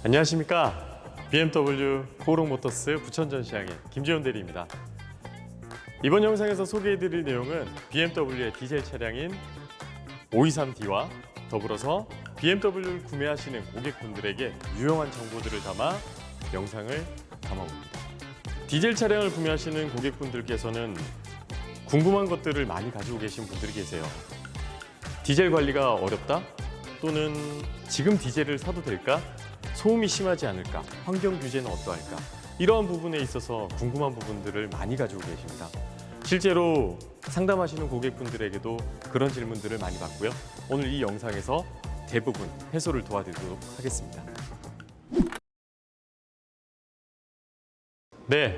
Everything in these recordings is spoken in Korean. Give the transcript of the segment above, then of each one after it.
안녕하십니까. BMW 코오롱모터스 부천전시장의 김재훈 대리입니다. 이번 영상에서 소개해드릴 내용은 BMW의 디젤 차량인 523D와 더불어서 BMW를 구매하시는 고객분들에게 유용한 정보들을 담아 영상을 담아봅니다. 디젤 차량을 구매하시는 고객분들께서는 궁금한 것들을 많이 가지고 계신 분들이 계세요. 디젤 관리가 어렵다? 또는 지금 디젤을 사도 될까? 소음이 심하지 않을까? 환경 규제는 어떠할까? 이러한 부분에 있어서 궁금한 부분들을 많이 가지고 계십니다. 실제로 상담하시는 고객분들에게도 그런 질문들을 많이 받고요. 오늘 이 영상에서 대부분 해소를 도와드리도록 하겠습니다. 네,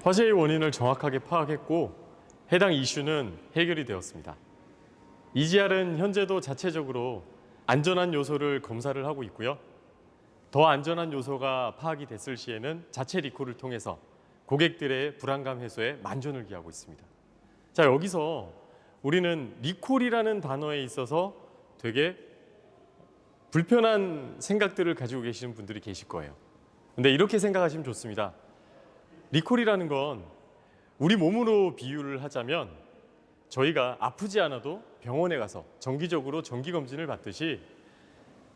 화재의 원인을 정확하게 파악했고 해당 이슈는 해결이 되었습니다. EGR은 현재도 자체적으로 안전한 요소를 검사를 하고 있고요. 더 안전한 요소가 파악이 됐을 시에는 자체 리콜을 통해서 고객들의 불안감 해소에 만전을 기하고 있습니다. 자, 여기서 우리는 리콜이라는 단어에 있어서 되게 불편한 생각들을 가지고 계시는 분들이 계실 거예요. 근데 이렇게 생각하시면 좋습니다. 리콜이라는 건 우리 몸으로 비유를 하자면 저희가 아프지 않아도 병원에 가서 정기적으로 정기검진을 받듯이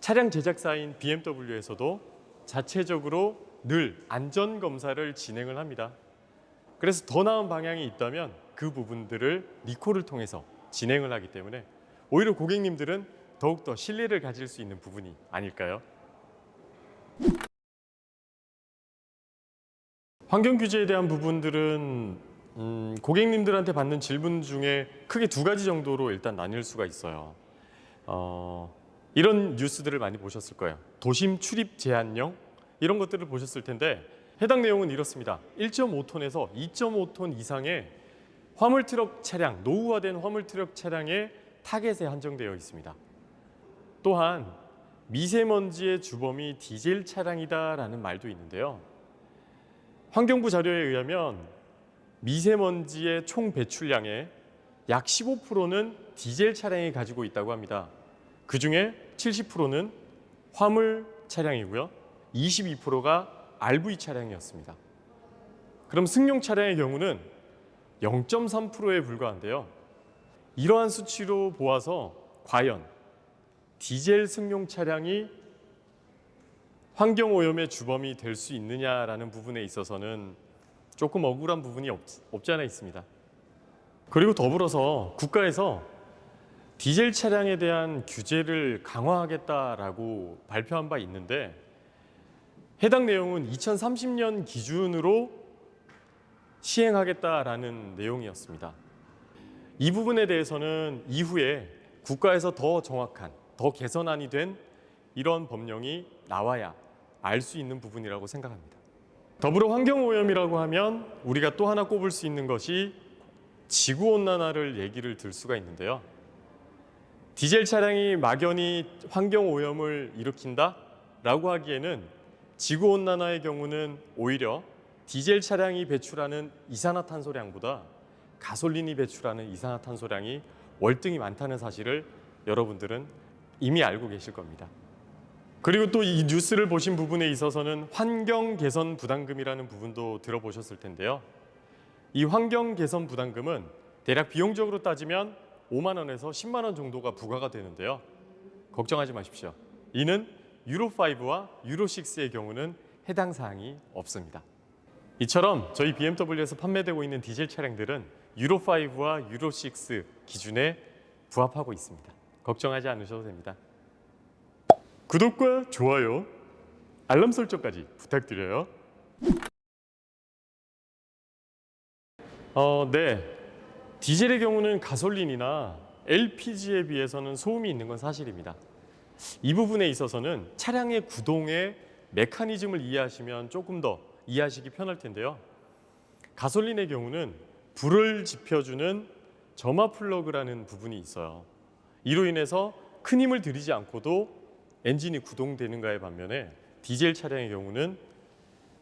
차량 제작사인 BMW에서도 자체적으로 늘 안전검사를 진행을 합니다. 그래서 더 나은 방향이 있다면 그 부분들을 리콜을 통해서 진행을 하기 때문에 오히려 고객님들은 더욱더 신뢰를 가질 수 있는 부분이 아닐까요? 환경 규제에 대한 부분들은 고객님들한테 받는 질문 중에 크게 두 가지 정도로 일단 나뉠 수가 있어요. 이런 뉴스들을 많이 보셨을 거예요. 도심 출입 제한령 이런 것들을 보셨을 텐데 해당 내용은 이렇습니다. 1.5톤에서 2.5톤 이상의 화물트럭 차량, 노후화된 화물트럭 차량의 타겟에 한정되어 있습니다. 또한 미세먼지의 주범이 디젤 차량이다라는 말도 있는데요. 환경부 자료에 의하면 미세먼지의 총 배출량의 약 15%는 디젤 차량이 가지고 있다고 합니다. 그중에 70%는 화물 차량이고요. 22%가 RV 차량이었습니다. 그럼 승용 차량의 경우는 0.3%에 불과한데요. 이러한 수치로 보아서 과연 디젤 승용 차량이 환경오염의 주범이 될 수 있느냐라는 부분에 있어서는 조금 억울한 부분이 없지 않아 있습니다. 그리고 더불어서 국가에서 디젤 차량에 대한 규제를 강화하겠다라고 발표한 바 있는데 해당 내용은 2030년 기준으로 시행하겠다라는 내용이었습니다. 이 부분에 대해서는 이후에 국가에서 더 정확한, 더 개선안이 된 이런 법령이 나와야 알 수 있는 부분이라고 생각합니다. 더불어 환경오염이라고 하면 우리가 또 하나 꼽을 수 있는 것이 지구온난화를 얘기를 들 수가 있는데요. 디젤 차량이 막연히 환경오염을 일으킨다라고 하기에는 지구온난화의 경우는 오히려 디젤 차량이 배출하는 이산화탄소량보다 가솔린이 배출하는 이산화탄소량이 월등히 많다는 사실을 여러분들은 이미 알고 계실 겁니다. 그리고 또 이 뉴스를 보신 부분에 있어서는 환경 개선 부담금이라는 부분도 들어보셨을 텐데요. 이 환경 개선 부담금은 대략 비용적으로 따지면 5만 원에서 10만 원 정도가 부과가 되는데요. 걱정하지 마십시오. 이는 유로5와 유로6의 경우는 해당 사항이 없습니다. 이처럼 저희 BMW에서 판매되고 있는 디젤 차량들은 유로5와 유로6 기준에 부합하고 있습니다. 걱정하지 않으셔도 됩니다. 구독과 좋아요, 알람 설정까지 부탁드려요. 네. 디젤의 경우는 가솔린이나 LPG에 비해서는 소음이 있는 건 사실입니다. 이 부분에 있어서는 차량의 구동의 메커니즘을 이해하시면 조금 더 이해하시기 편할 텐데요. 가솔린의 경우는 불을 지펴주는 점화 플러그라는 부분이 있어요. 이로 인해서 큰 힘을 들이지 않고도 엔진이 구동되는가에 반면에 디젤 차량의 경우는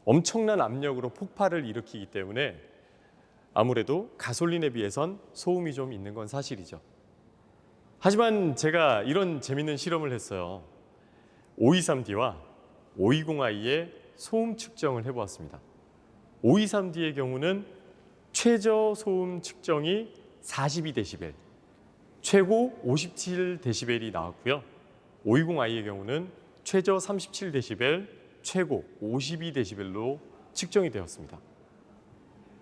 엄청난 압력으로 폭발을 일으키기 때문에 아무래도 가솔린에 비해선 소음이 좀 있는 건 사실이죠. 하지만 제가 이런 재밌는 실험을 했어요. 523D와 520i의 소음 측정을 해보았습니다. 523D의 경우는 최저 소음 측정이 42dB, 최고 57dB이 나왔고요. 520i의 경우는 최저 37dB, 최고 52dB로 측정이 되었습니다.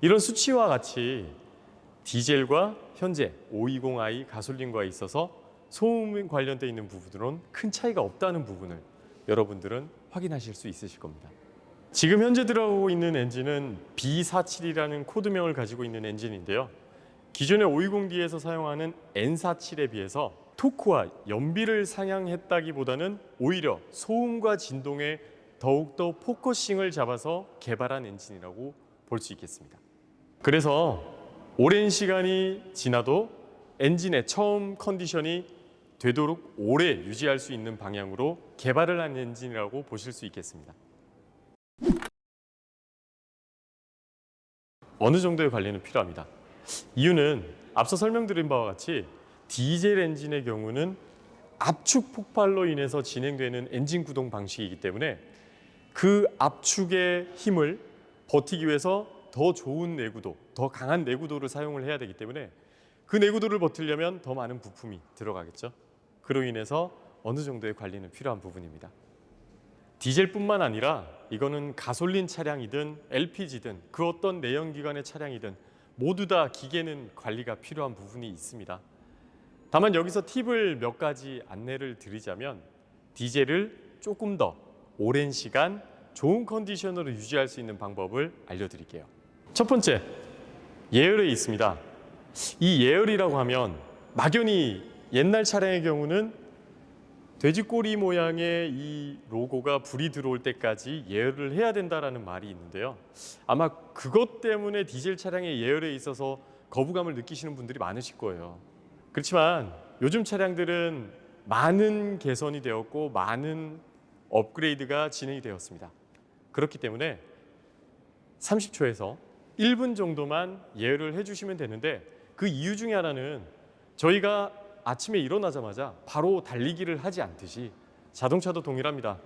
이런 수치와 같이 디젤과 현재 520i 가솔린과 있어서 소음 관련되어 있는 부분으로는 큰 차이가 없다는 부분을 여러분들은 확인하실 수 있으실 겁니다. 지금 현재 들어가고 있는 엔진은 B47이라는 코드명을 가지고 있는 엔진인데요. 기존의 520D에서 사용하는 N47에 비해서 토크와 연비를 상향했다기보다는 오히려 소음과 진동에 더욱더 포커싱을 잡아서 개발한 엔진이라고 볼 수 있겠습니다. 그래서 오랜 시간이 지나도 엔진의 처음 컨디션이 되도록 오래 유지할 수 있는 방향으로 개발을 한 엔진이라고 보실 수 있겠습니다. 어느 정도의 관리는 필요합니다. 이유는 앞서 설명드린 바와 같이 디젤 엔진의 경우는 압축 폭발로 인해서 진행되는 엔진 구동 방식이기 때문에 그 압축의 힘을 버티기 위해서 더 좋은 내구도, 더 강한 내구도를 사용을 해야 되기 때문에 그 내구도를 버티려면 더 많은 부품이 들어가겠죠. 그로 인해서 어느 정도의 관리는 필요한 부분입니다. 디젤뿐만 아니라 이거는 가솔린 차량이든 LPG든 그 어떤 내연기관의 차량이든 모두 다 기계는 관리가 필요한 부분이 있습니다. 다만 여기서 팁을 몇 가지 안내를 드리자면 디젤을 조금 더 오랜 시간 좋은 컨디션으로 유지할 수 있는 방법을 알려드릴게요. 첫 번째, 예열에 있습니다. 이 예열이라고 하면 막연히 옛날 차량의 경우는 돼지꼬리 모양의 이 로고가 불이 들어올 때까지 예열을 해야 된다라는 말이 있는데요. 아마 그것 때문에 디젤 차량의 예열에 있어서 거부감을 느끼시는 분들이 많으실 거예요. 그렇지만 요즘 차량들은 많은 개선이 되었고 많은 업그레이드가 진행이 되었습니다. 그렇기 때문에 30초에서 1분 정도만 예열을 해주시면 되는데 그 이유 중에 하나는 저희가 아침에 일어나자마자 바로 달리기를 하지 않듯이 자동차도 동일합니다.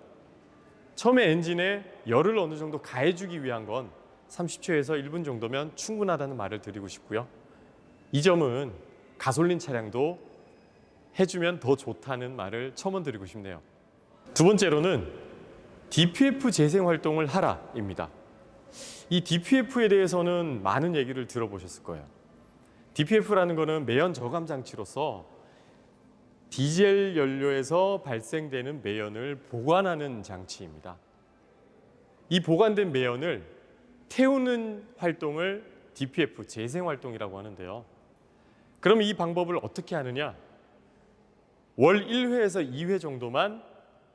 처음에 엔진에 열을 어느 정도 가해주기 위한 건 30초에서 1분 정도면 충분하다는 말을 드리고 싶고요. 이 점은 가솔린 차량도 해주면 더 좋다는 말을 첨언 드리고 싶네요. 두 번째로는 DPF 재생 활동을 하라입니다. 이 DPF에 대해서는 많은 얘기를 들어보셨을 거예요. DPF라는 거는 매연 저감 장치로서 디젤 연료에서 발생되는 매연을 보관하는 장치입니다. 이 보관된 매연을 태우는 활동을 DPF 재생 활동이라고 하는데요. 그럼 이 방법을 어떻게 하느냐? 월 1회에서 2회 정도만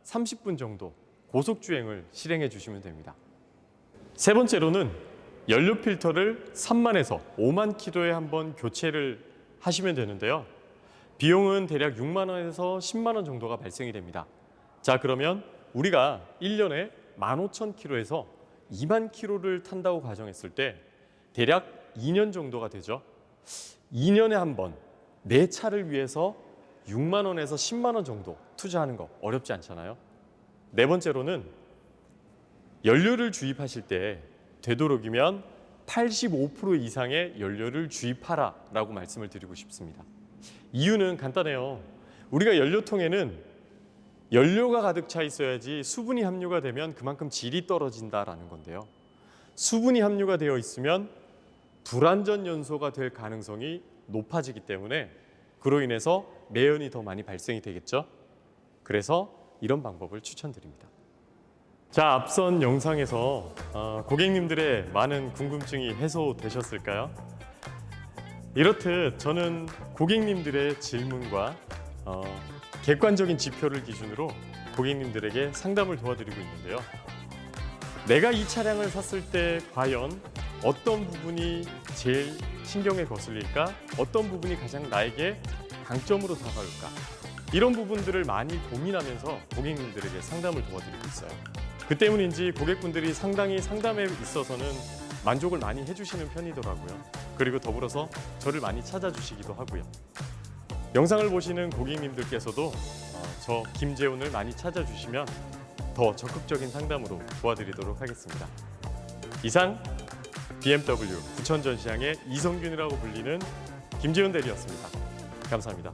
30분 정도 고속 주행을 실행해 주시면 됩니다. 세 번째로는 연료 필터를 3만에서 5만 킬로에 한번 교체를 하시면 되는데요. 비용은 대략 6만 원에서 10만 원 정도가 발생이 됩니다. 자, 그러면 우리가 1년에 15,000km에서 2만 킬로를 탄다고 가정했을 때 대략 2년 정도가 되죠. 2년에 한 번 내 차를 위해서 6만 원에서 10만 원 정도 투자하는 거 어렵지 않잖아요. 네 번째로는 연료를 주입하실 때 되도록이면 85% 이상의 연료를 주입하라라고 말씀을 드리고 싶습니다. 이유는 간단해요. 우리가 연료통에는 연료가 가득 차 있어야지 수분이 함유가 되면 그만큼 질이 떨어진다라는 건데요. 수분이 함유가 되어 있으면 불완전 연소가 될 가능성이 높아지기 때문에 그로 인해서 매연이 더 많이 발생이 되겠죠. 그래서 이런 방법을 추천드립니다. 자, 앞선 영상에서 고객님들의 많은 궁금증이 해소되셨을까요? 이렇듯 저는 고객님들의 질문과 객관적인 지표를 기준으로 고객님들에게 상담을 도와드리고 있는데요. 내가 이 차량을 샀을 때 과연 어떤 부분이 제일 신경에 거슬릴까? 어떤 부분이 가장 나에게 강점으로 다가올까? 이런 부분들을 많이 고민하면서 고객님들에게 상담을 도와드리고 있어요. 그 때문인지 고객분들이 상당히 상담에 있어서는 만족을 많이 해주시는 편이더라고요. 그리고 더불어서 저를 많이 찾아주시기도 하고요. 영상을 보시는 고객님들께서도 저 김재훈을 많이 찾아주시면 더 적극적인 상담으로 도와드리도록 하겠습니다. 이상 BMW 부천전시장의 이성균이라고 불리는 김재훈 대리였습니다. 감사합니다.